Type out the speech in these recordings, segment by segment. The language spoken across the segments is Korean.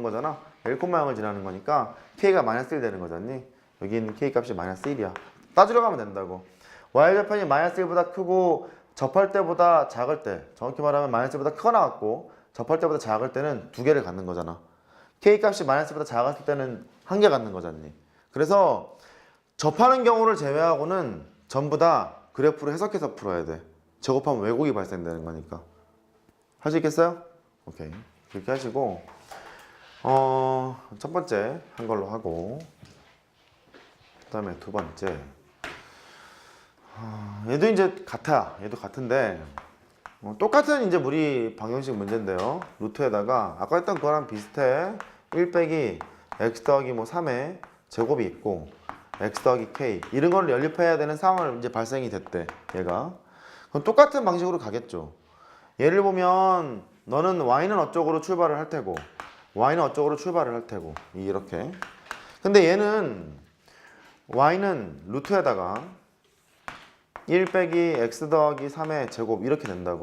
거잖아. L, 0을 지나는 거니까 K가 마이너스 1 되는 거잖니. 여기 있는 K 값이 마이너스 1이야. 따지러 가면 된다고. Y좌편이 마이너스 1보다 크고 접할 때보다 작을 때, 정확히 말하면 마이너스 1보다 크거나 같고 접할 때보다 작을 때는 두 개를 갖는 거잖아. K 값이 마이너스 1보다 작았을 때는 한 개 갖는 거잖니. 그래서 접하는 경우를 제외하고는 전부 다 그래프로 해석해서 풀어야 돼. 제곱하면 왜곡이 발생되는 거니까. 할 수 있겠어요? 오케이. 그렇게 하시고 첫 번째 한 걸로 하고 그 다음에 두 번째 얘도 이제 같아. 얘도 같은데 똑같은 이제 무리 방정식 문제인데요. 루트에다가 아까 했던 거랑 비슷해. 1 빼기 x 더하기 뭐 3의 제곱이 있고 x 더하기 k 이런 걸 연립해야 되는 상황을 이제 발생이 됐대. 얘가 그럼 똑같은 방식으로 가겠죠. 예를 보면 너는 y는 어쪽으로 출발을 할 테고 y는 어쪽으로 출발을 할 테고 이렇게. 근데 얘는 y는 루트에다가 1 빼기 x 더하기 3의 제곱 이렇게 된다고.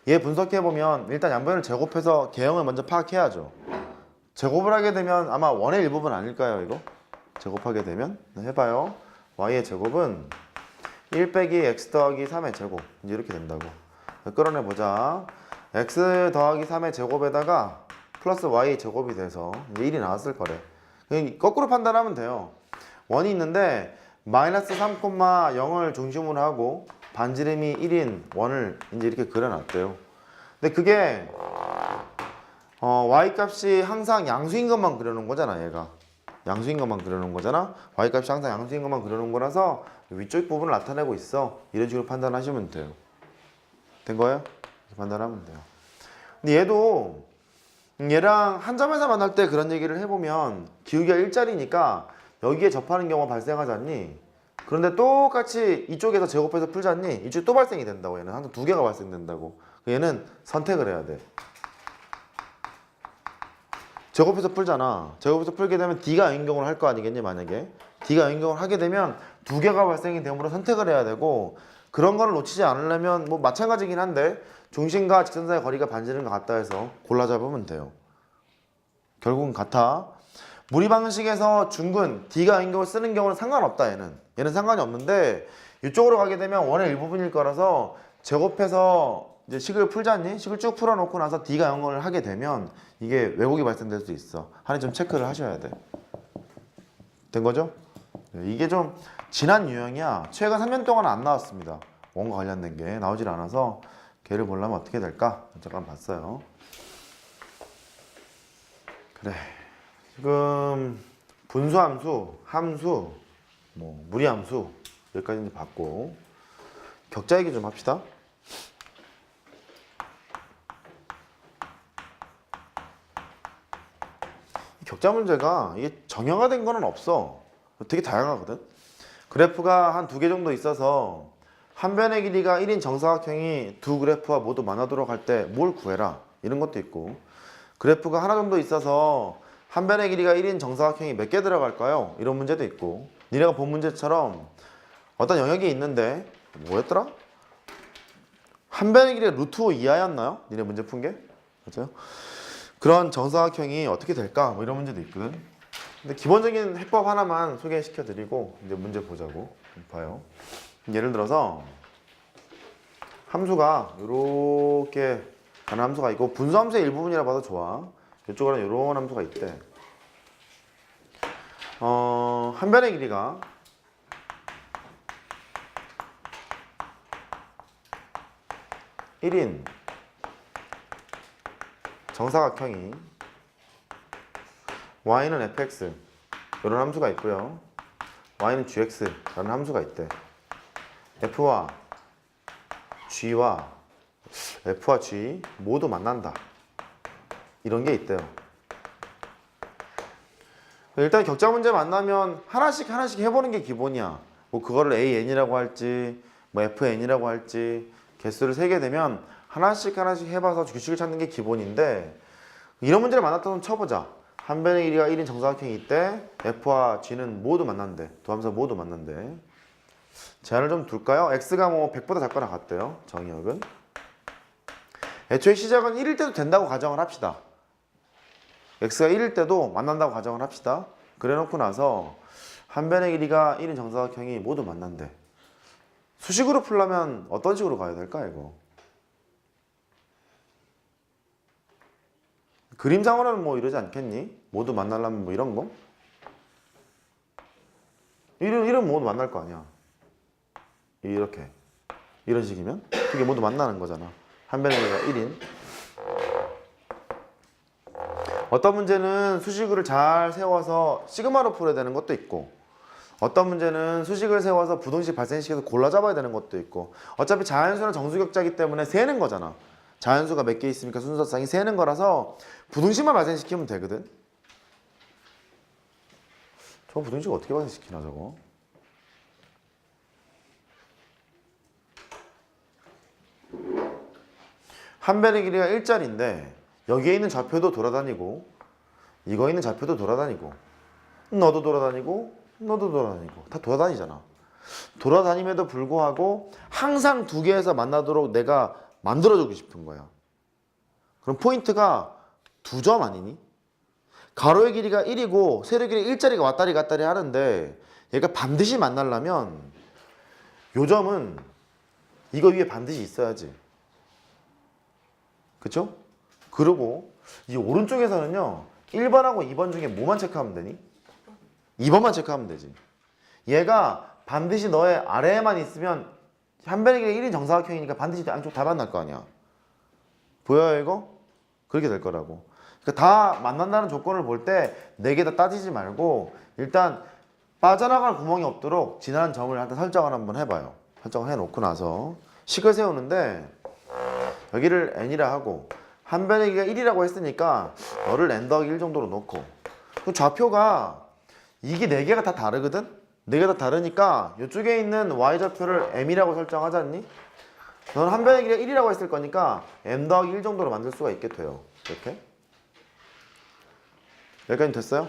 얘 분석해보면 일단 양변을 제곱해서 개형을 먼저 파악해야죠. 제곱을 하게 되면 아마 원의 일부분 아닐까요 이거? 제곱하게 되면 해봐요. y의 제곱은 1 빼기 x 더하기 3의 제곱 이제 이렇게 된다고. 끌어내보자. x 더하기 3의 제곱에다가 플러스 y 제곱이 돼서 이제 1이 나왔을 거래. 거꾸로 판단하면 돼요. 원이 있는데 마이너스 3,0을 중심으로 하고 반지름이 1인 원을 이제 이렇게 그려놨대요. 근데 그게 y 값이 항상 양수인 것만 그려놓은 거잖아. 얘가 양수인 것만 그려놓은 거잖아. y 값이 항상 양수인 것만 그려놓은 거라서 위쪽 부분을 나타내고 있어. 이런 식으로 판단하시면 돼요. 된 거예요? 이렇게 판단하면 돼요. 근데 얘도 얘랑 한 점에서 만날 때 그런 얘기를 해보면 기울기가 일자리니까 여기에 접하는 경우가 발생하지 않니? 그런데 똑같이 이쪽에서 제곱해서 풀지 않니? 이쪽에 또 발생이 된다고. 얘는 항상 두 개가 발생된다고. 얘는 선택을 해야 돼. 제곱해서 풀잖아. 제곱해서 풀게 되면 D가 N경을 할 거 아니겠니? 만약에 D가 N경을 하게 되면 두 개가 발생이 되므로 선택을 해야 되고, 그런 거를 놓치지 않으려면 뭐 마찬가지긴 한데 중심과 직선사의 거리가 반지름과 같다 해서 골라 잡으면 돼요. 결국은 같아. 무리 방식에서 중근 D가 N경을 쓰는 경우는 상관없다. 얘는 상관이 없는데 이쪽으로 가게 되면 원의 일부분일 거라서 제곱해서 이제 식을 풀잖니? 식을 쭉 풀어놓고 나서 D가 0을 하게 되면 이게 왜곡이 발생될 수 있어. 하나 좀 체크를 하셔야 돼. 된 거죠? 이게 좀 지난 유형이야. 최근 3년 동안 안 나왔습니다. 원과 관련된 게 나오질 않아서 걔를 보려면 어떻게 될까? 잠깐 봤어요. 그래. 지금 분수함수, 함수, 뭐 무리함수 여기까지 이제 봤고 격자 얘기 좀 합시다. 격자 문제가 이게 정형화된 거는 없어. 되게 다양하거든. 그래프가 한 두 개 정도 있어서 한 변의 길이가 1인 정사각형이 두 그래프와 모두 만나도록 할 때 뭘 구해라 이런 것도 있고, 그래프가 하나 정도 있어서 한 변의 길이가 1인 정사각형이 몇 개 들어갈까요? 이런 문제도 있고, 니네가 본 문제처럼 어떤 영역이 있는데 뭐였더라? 한 변의 길이가 루트 5 이하였나요? 니네 문제 푼 게? 맞아요? 그런 정사각형이 어떻게 될까? 뭐 이런 문제도 있거든. 근데 기본적인 해법 하나만 소개시켜 드리고 이제 문제 보자고 봐요. 예를 들어서 함수가 이렇게 가는 함수가 있고 분수함수의 일부분이라 봐도 좋아. 이쪽으로는 이런 함수가 있대. 한 변의 길이가 (1인) 정사각형이 y는 fx 이런 함수가 있고요. y는 gx라는 함수가 있대. f와 g 모두 만난다. 이런 게 있대요. 일단 격자 문제 만나면 하나씩 해보는 게 기본이야. 뭐 그거를 an이라고 할지 뭐 fn이라고 할지 개수를 세게 되면 하나씩 해봐서 규칙을 찾는 게 기본인데, 이런 문제를 만났다면 쳐보자. 한 변의 길이가 1인 정사각형이 있대. f와 g는 모두 만난대. 두 함수가 모두 만난대. 제한을 좀 둘까요? x가 뭐 100보다 작거나 같대요. 정의역은. 애초에 시작은 1일 때도 된다고 가정을 합시다. x가 1일 때도 만난다고 가정을 합시다. 그래 놓고 나서 한 변의 길이가 1인 정사각형이 모두 만난대. 수식으로 풀려면 어떤 식으로 가야 될까 이거? 그림상으로는 뭐 이러지 않겠니? 모두 만나려면 뭐 이런 거? 이런 모두 만날 거 아니야. 이렇게 이런 식이면 그게 모두 만나는 거잖아. 한 변의 길이가 1인. 어떤 문제는 수식을 잘 세워서 시그마로 풀어야 되는 것도 있고, 어떤 문제는 수식을 세워서 부등식 발생식에서 골라 잡아야 되는 것도 있고, 어차피 자연수는 정수격자이기 때문에 세는 거잖아. 자연수가 몇 개 있으니까 순서상이 세는 거라서 부등식만 발생시키면 되거든. 저 부등식 어떻게 발생시키나 저거? 한 변의 길이가 1짜리인데 여기에 있는 좌표도 돌아다니고 이거 있는 좌표도 돌아다니고 너도 돌아다니고 너도 돌아다니고 다 돌아다니잖아. 돌아다님에도 불구하고 항상 두 개에서 만나도록 내가 만들어주고 싶은 거야. 그럼 포인트가 2점 아니니? 가로의 길이가 1이고 세로의 길이 1짜리가 왔다리 갔다리 하는데 얘가 반드시 만나려면 요 점은 이거 위에 반드시 있어야지. 그쵸? 그리고 이 오른쪽에서는요 1번하고 2번 중에 뭐만 체크하면 되니? 2번만 체크하면 되지. 얘가 반드시 너의 아래에만 있으면 한 변의 길이가 1인 정사각형이니까 반드시 양쪽 다 만날 거 아니야. 보여요 이거? 그렇게 될 거라고. 그러니까 다 만난다는 조건을 볼 때 4개 다 따지지 말고 일단 빠져나갈 구멍이 없도록 지나는 점을 일단 설정을 한번 해봐요. 설정을 해놓고 나서 식을 세우는데 여기를 n이라 하고 한 변의 길이가 1이라고 했으니까 너를 n 더하기 1 정도로 놓고 그 좌표가 이게 4개가 다 다르거든? 4개 다 다르니까 이쪽에 있는 y좌표를 m이라고 설정하지 않니? 너는 한 변의 길이가 1이라고 했을 거니까 m 더하기 1 정도로 만들 수가 있게 돼요. 이렇게 여기까지 됐어요?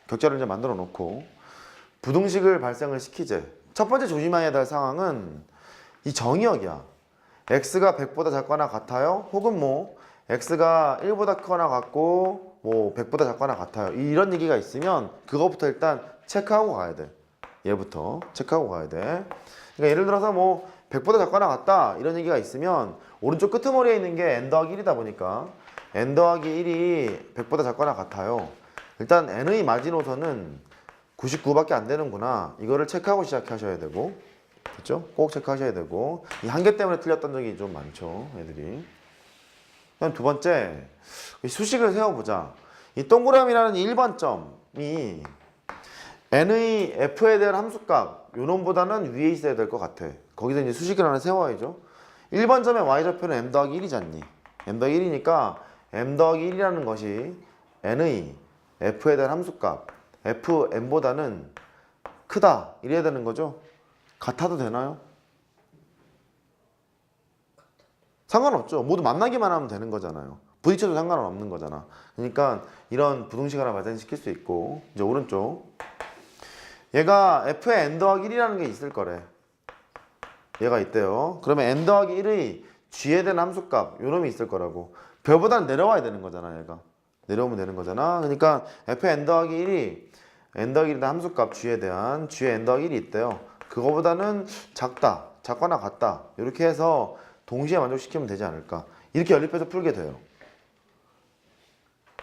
격자를 이제 만들어 놓고 부등식을 발생을 시키재. 첫 번째 조심해야 될 상황은 이 정의역이야. x가 100보다 작거나 같아요. 혹은 뭐 x가 1보다 크거나 같고 뭐 100보다 작거나 같아요. 이런 얘기가 있으면 그거부터 일단 체크하고 가야 돼. 얘부터 체크하고 가야 돼. 그러니까 예를 들어서 뭐 100보다 작거나 같다 이런 얘기가 있으면 오른쪽 끄트머리에 있는 게 n 더하기 1이다 보니까 n 더하기 1이 100보다 작거나 같아요. 일단 n의 마지노선은 99밖에 안 되는구나. 이거를 체크하고 시작하셔야 되고, 그렇죠? 꼭 체크하셔야 되고, 이 한 개 때문에 틀렸던 적이 좀 많죠, 애들이. 그다음 두 번째, 수식을 세워보자. 이 동그라미라는 1번 점이 n의 f에 대한 함수값 요 놈보다는 위에 있어야 될 것 같아. 거기서 이제 수식을 하나 세워야죠. 1번 점의 y좌표는 m 더하기 1이잖니. m 더하기 1이니까 m 더하기 1이라는 것이 n의 f에 대한 함수값 fm보다는 크다 이래야 되는 거죠. 같아도 되나요? 상관없죠. 모두 만나기만 하면 되는 거잖아요. 부딪혀도 상관은 없는 거잖아. 그러니까 이런 부등식 하나 발생시킬 수 있고, 이제 오른쪽 얘가 f에 n 더하기 1이라는 게 있을 거래. 얘가 있대요. 그러면 n 더하기 1의 g에 대한 함수값 요 놈이 있을 거라고. 별보다는 내려와야 되는 거잖아. 얘가 내려오면 되는 거잖아. 그러니까 f에 n 더하기 1이 n 더하기 1의 함수값 g에 대한 g에 n 더하기 1이 있대요. 그거보다는 작다, 작거나 같다 이렇게 해서 동시에 만족시키면 되지 않을까. 이렇게 연립해서 풀게 돼요.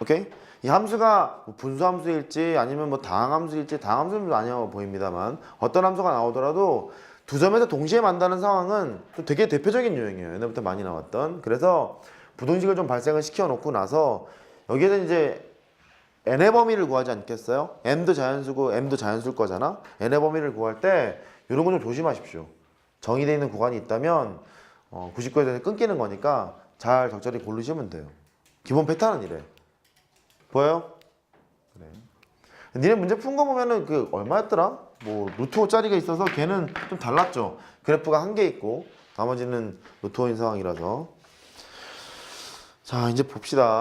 오케이? 이 함수가 뭐 분수함수일지 아니면 뭐 다항함수일지, 다항함수는 아니어 보입니다만 어떤 함수가 나오더라도 두 점에서 동시에 만다는 상황은 좀 되게 대표적인 유형이에요. 옛날부터 많이 나왔던. 그래서 부등식을 좀 발생을 시켜 놓고 나서 여기에서 이제 n의 범위를 구하지 않겠어요? n도 자연수고 m도 자연수일 거잖아. n의 범위를 구할 때 이런 거 좀 조심하십시오. 정의되어 있는 구간이 있다면 99에서 끊기는 거니까 잘 적절히 고르시면 돼요. 기본 패턴은 이래. 보여요? 그래. 니네 문제 푼 거 보면은 그 얼마였더라? 뭐 루트 5짜리가 있어서 걔는 좀 달랐죠. 그래프가 한 개 있고 나머지는 루트 5인 상황이라서. 자, 이제 봅시다.